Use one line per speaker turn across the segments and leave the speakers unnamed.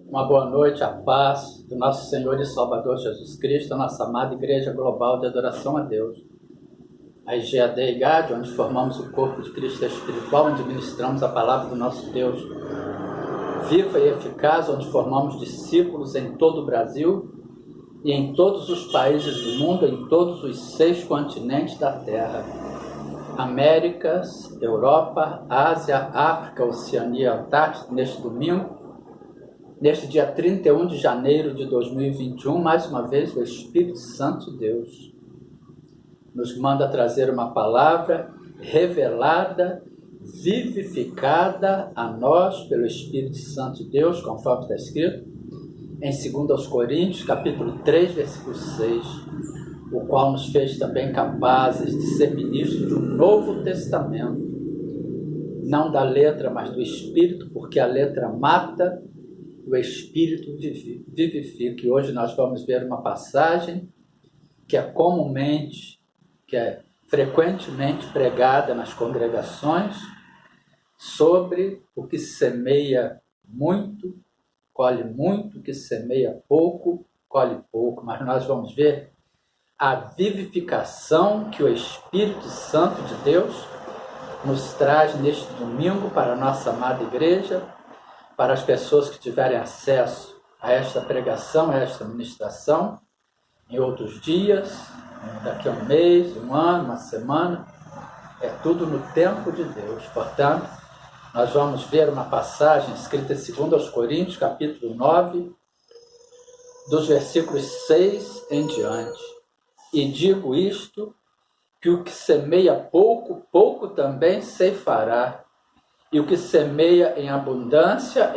Uma boa noite, a paz do nosso Senhor e Salvador Jesus Cristo, a nossa amada Igreja Global de Adoração a Deus. A IGAD e IGAD, onde formamos o corpo de Cristo espiritual, onde ministramos a palavra do nosso Deus viva e eficaz, onde formamos discípulos em todo o Brasil e em todos os países do mundo, em todos os 6 continentes da Terra. Américas, Europa, Ásia, África, Oceania e Antártida, neste domingo. Neste dia 31 de janeiro de 2021, mais uma vez, o Espírito Santo de Deus nos manda trazer uma palavra revelada, vivificada a nós pelo Espírito Santo de Deus, conforme está escrito em 2 Coríntios, capítulo 3, versículo 6, o qual nos fez também capazes de ser ministros do Novo Testamento, não da letra, mas do Espírito, porque a letra mata, o Espírito vivifica. E hoje nós vamos ver uma passagem que é frequentemente pregada nas congregações, sobre o que semeia muito, colhe muito, o que semeia pouco, colhe pouco. Mas nós vamos ver a vivificação que o Espírito Santo de Deus nos traz neste domingo para a nossa amada igreja, para as pessoas que tiverem acesso a esta pregação, a esta ministração, em outros dias, daqui a um mês, um ano, uma semana, é tudo no tempo de Deus. Portanto, nós vamos ver uma passagem escrita em 2 Coríntios, capítulo 9, dos versículos 6 em diante. E digo isto, que o que semeia pouco, pouco também ceifará. E o que semeia em abundância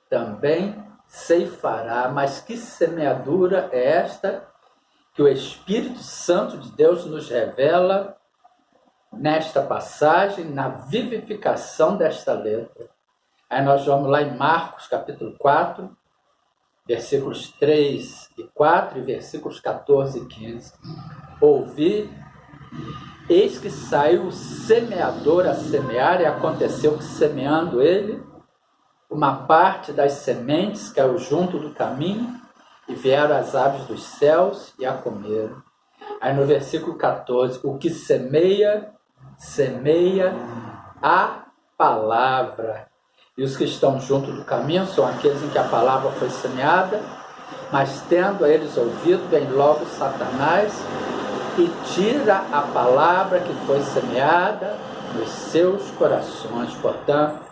também ceifará. Mas que semeadura é esta que o Espírito Santo de Deus nos revela nesta passagem, na vivificação desta letra? Aí nós vamos lá em Marcos, capítulo 4, versículos 3 e 4 e versículos 14 e 15. Ouvi: eis que saiu o semeador a semear, e aconteceu que, semeando ele, uma parte das sementes caiu junto do caminho, e vieram as aves dos céus e a comeram. Aí no versículo 14, o que semeia, semeia a palavra. E os que estão junto do caminho são aqueles em que a palavra foi semeada, mas tendo a eles ouvido, vem logo Satanás e tira a palavra que foi semeada nos seus corações. Portanto,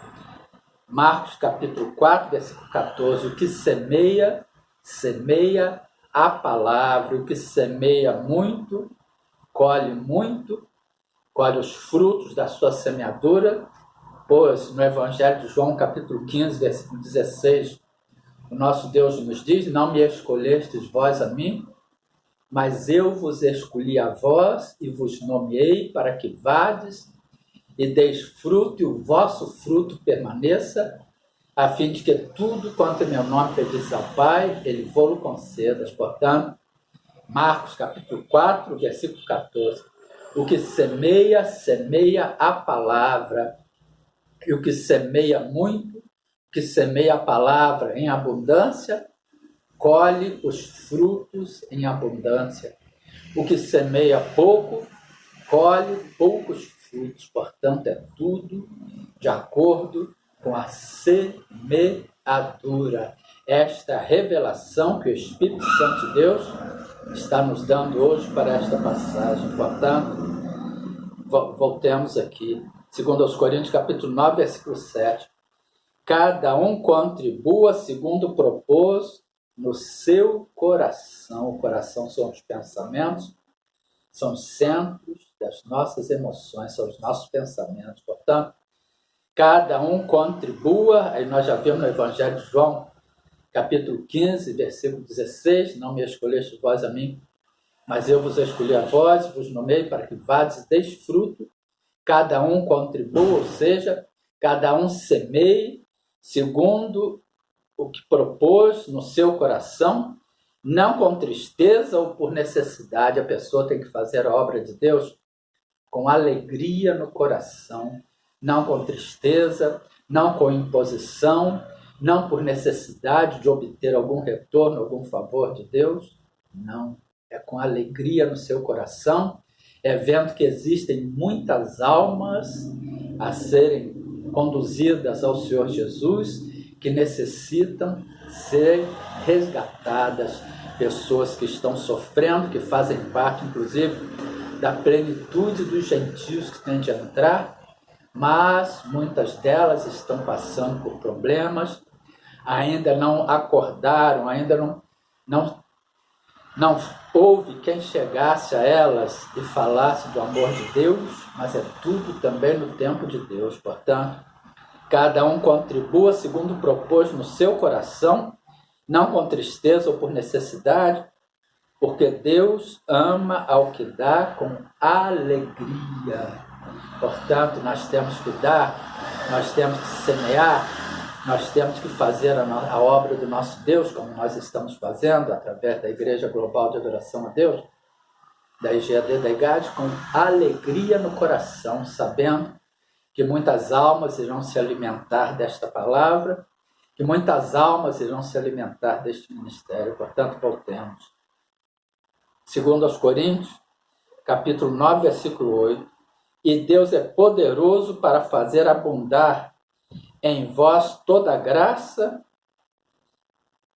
Marcos capítulo 4, versículo 14, o que semeia, semeia a palavra. O que semeia muito, colhe os frutos da sua semeadura. Pois no Evangelho de João, capítulo 15, versículo 16, o nosso Deus nos diz: não me escolhestes vós a mim, mas eu vos escolhi a vós e vos nomeei para que vades e deis fruto, e o vosso fruto permaneça, a fim de que tudo quanto em meu nome pedis ao Pai, Ele vos conceda. Portanto, Marcos capítulo 4, versículo 14. O que semeia, semeia a palavra. E o que semeia muito, o que semeia a palavra em abundância, colhe os frutos em abundância. O que semeia pouco, colhe poucos frutos. Portanto, é tudo de acordo com a semeadura. Esta revelação que o Espírito Santo de Deus está nos dando hoje para esta passagem. Portanto, voltemos aqui. 2 Coríntios, capítulo 9, versículo 7. Cada um contribua segundo propôs no seu coração. O coração são os pensamentos, são os centros das nossas emoções, são os nossos pensamentos. Portanto, cada um contribua. Aí nós já vimos no Evangelho de João, capítulo 15, versículo 16, não me escolheste vós a mim, mas eu vos escolhi a vós, vos nomeei para que vades e deis fruto. Cada um contribua, ou seja, cada um semeie segundo o que propôs no seu coração, não com tristeza ou por necessidade. A pessoa tem que fazer a obra de Deus com alegria no coração, não com tristeza, não com imposição, não por necessidade de obter algum retorno, algum favor de Deus, não. É com alegria no seu coração, é vendo que existem muitas almas a serem conduzidas ao Senhor Jesus, que necessitam ser resgatadas, pessoas que estão sofrendo, que fazem parte, inclusive, da plenitude dos gentios que têm de entrar, mas muitas delas estão passando por problemas, ainda não acordaram, ainda não houve quem chegasse a elas e falasse do amor de Deus, mas é tudo também no tempo de Deus. Portanto, cada um contribua segundo propôs no seu coração, não com tristeza ou por necessidade, porque Deus ama ao que dá com alegria. Portanto, nós temos que dar, nós temos que semear, nós temos que fazer a obra do nosso Deus, como nós estamos fazendo, através da Igreja Global de Adoração a Deus, da IGAD da IGAD, com alegria no coração, sabendo que muitas almas irão se alimentar desta palavra, que muitas almas irão se alimentar deste ministério. Portanto, voltemos. Segundo aos Coríntios, capítulo 9, versículo 8. E Deus é poderoso para fazer abundar em vós toda graça,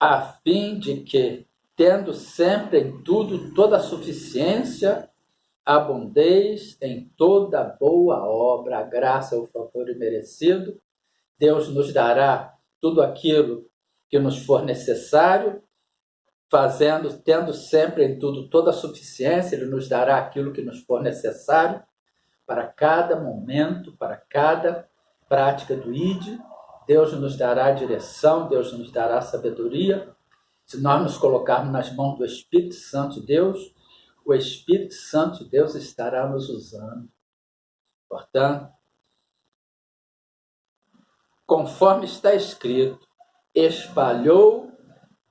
a fim de que, tendo sempre em tudo toda a suficiência, abundeis em toda boa obra. A graça, o favor imerecido. Deus nos dará tudo aquilo que nos for necessário, tendo sempre em tudo toda a suficiência. Ele nos dará aquilo que nos for necessário para cada momento, para cada prática do ID. Deus nos dará direção, Deus nos dará sabedoria. Se nós nos colocarmos nas mãos do Espírito Santo de Deus, o Espírito Santo de Deus estará nos usando. Portanto, conforme está escrito, espalhou,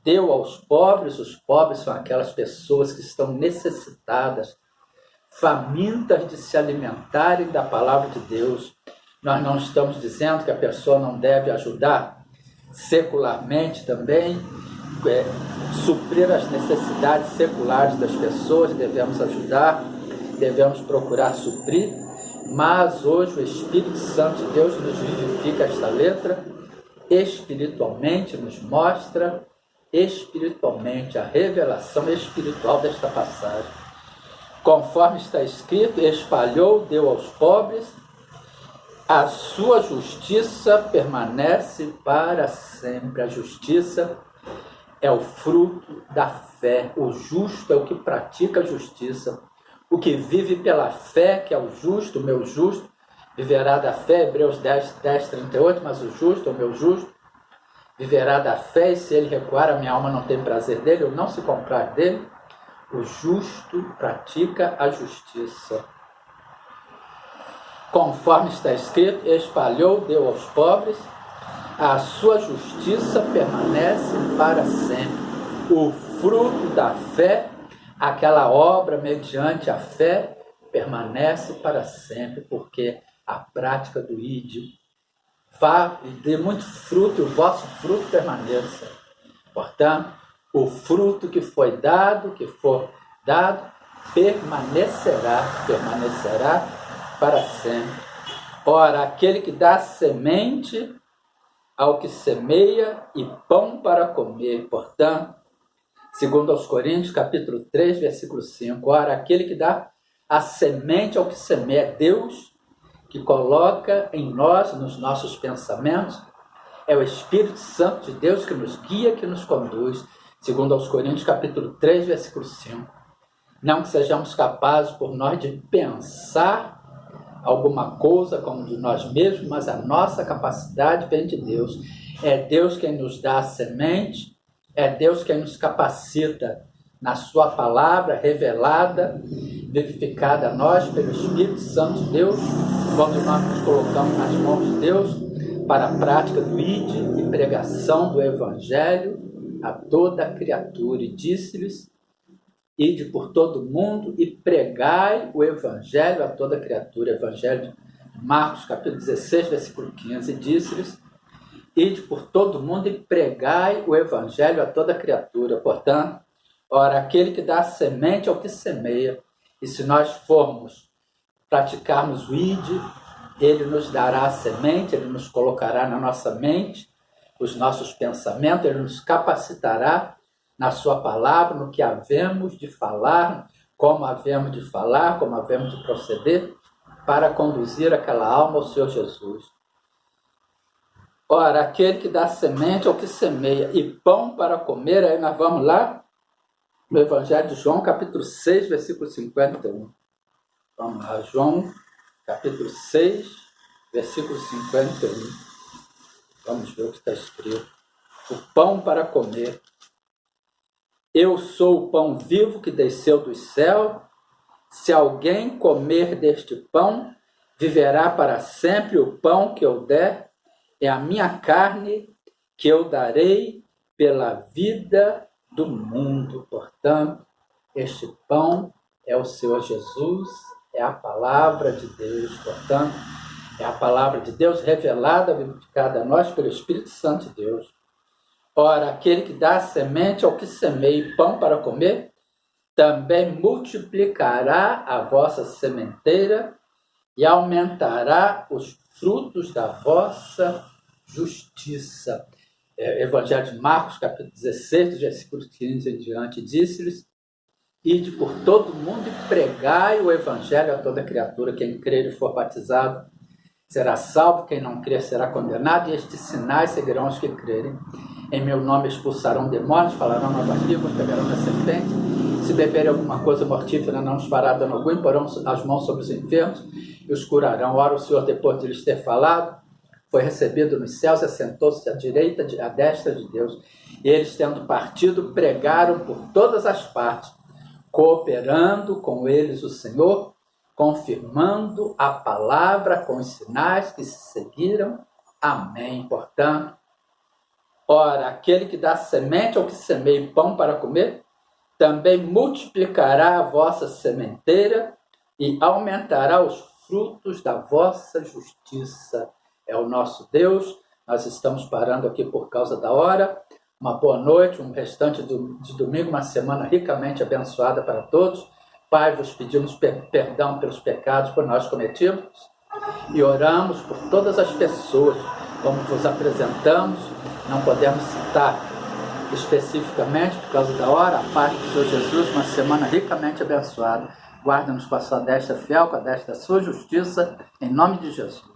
deu aos pobres. Os pobres são aquelas pessoas que estão necessitadas, famintas de se alimentarem da palavra de Deus. Nós não estamos dizendo que a pessoa não deve ajudar secularmente também, suprir as necessidades seculares das pessoas, devemos ajudar, devemos procurar suprir, mas hoje o Espírito Santo de Deus nos vivifica esta letra, espiritualmente nos mostra, espiritualmente, a revelação espiritual desta passagem. Conforme está escrito, espalhou, deu aos pobres, a sua justiça permanece para sempre. A justiça é o fruto da fé. O justo é o que pratica a justiça. O que vive pela fé, que é o justo, o meu justo, viverá da fé. Hebreus 10, 38, mas o justo, o meu justo, viverá da fé, e se ele recuar, a minha alma não tem prazer dele, ou não se comprar dele. O justo pratica a justiça. Conforme está escrito, espalhou, deu aos pobres, a sua justiça permanece para sempre. O fruto da fé, aquela obra mediante a fé, permanece para sempre, porque a prática do ID vá e dê muito fruto, e o vosso fruto permaneça. Portanto, o fruto que foi dado, que for dado, permanecerá para sempre. Ora, aquele que dá semente ao que semeia e pão para comer. Portanto, segundo aos Coríntios, capítulo 3, versículo 5. Ora, aquele que dá a semente ao que semeia, é Deus que coloca em nós, nos nossos pensamentos, é o Espírito Santo de Deus que nos guia, que nos conduz. Segundo aos Coríntios, capítulo 3, versículo 5. Não que sejamos capazes por nós de pensar alguma coisa como de nós mesmos, mas a nossa capacidade vem de Deus. É Deus quem nos dá a semente, é Deus quem nos capacita na sua palavra revelada, vivificada a nós pelo Espírito Santo de Deus, quando nós nos colocamos nas mãos de Deus para a prática do ID e pregação do Evangelho a toda criatura. E disse-lhes: ide por todo mundo e pregai o Evangelho a toda criatura. Evangelho de Marcos, capítulo 16, versículo 15. E disse-lhes: ide por todo mundo e pregai o evangelho a toda criatura. Portanto, ora, aquele que dá a semente ao que semeia, e se nós formos praticarmos o ide, ele nos dará a semente, ele nos colocará na nossa mente os nossos pensamentos, ele nos capacitará na sua palavra, no que havemos de falar, como havemos de falar, como havemos de proceder, para conduzir aquela alma ao Senhor Jesus. Ora, aquele que dá semente ao que semeia e pão para comer, aí nós vamos lá no Evangelho de João, capítulo 6, versículo 51. Vamos lá, João, capítulo 6, versículo 51. Vamos ver o que está escrito. O pão para comer. Eu sou o pão vivo que desceu do céu. Se alguém comer deste pão, viverá para sempre. O pão que eu der é a minha carne, que eu darei pela vida do mundo. Portanto, este pão é o Senhor Jesus, é a palavra de Deus. Portanto, é a palavra de Deus revelada, vivificada a nós pelo Espírito Santo de Deus. Ora, aquele que dá semente ao que semeia e pão para comer, também multiplicará a vossa sementeira e aumentará os frutos da vossa justiça. Evangelho de Marcos, capítulo 16, versículo 15 em diante, disse-lhes: ide por todo mundo e pregai o evangelho a toda criatura. Quem crer e for batizado será salvo, quem não crer será condenado, e estes sinais seguirão os que crerem. Em meu nome expulsarão demônios, falarão novas línguas, pegarão na serpente. Se beberem alguma coisa mortífera, não nos fará dano algum, e porão as mãos sobre os enfermos e os curarão. Ora, o Senhor, depois de lhes ter falado, foi recebido nos céus e assentou-se à direita, à destra de Deus. E eles, tendo partido, pregaram por todas as partes, cooperando com eles o Senhor, confirmando a palavra com os sinais que se seguiram. Amém. Portanto, ora, aquele que dá semente ao que semeia pão para comer, também multiplicará a vossa sementeira e aumentará os frutos da vossa justiça. É o nosso Deus. Nós estamos parando aqui por causa da hora. Uma boa noite, um restante de domingo, uma semana ricamente abençoada para todos. Pai, vos pedimos perdão pelos pecados que nós cometimos e oramos por todas as pessoas, como vos apresentamos. Não podemos citar especificamente por causa da hora. A paz do Senhor Jesus, uma semana ricamente abençoada. Guarda-nos com a sua destra fiel, com a destra da sua justiça, em nome de Jesus.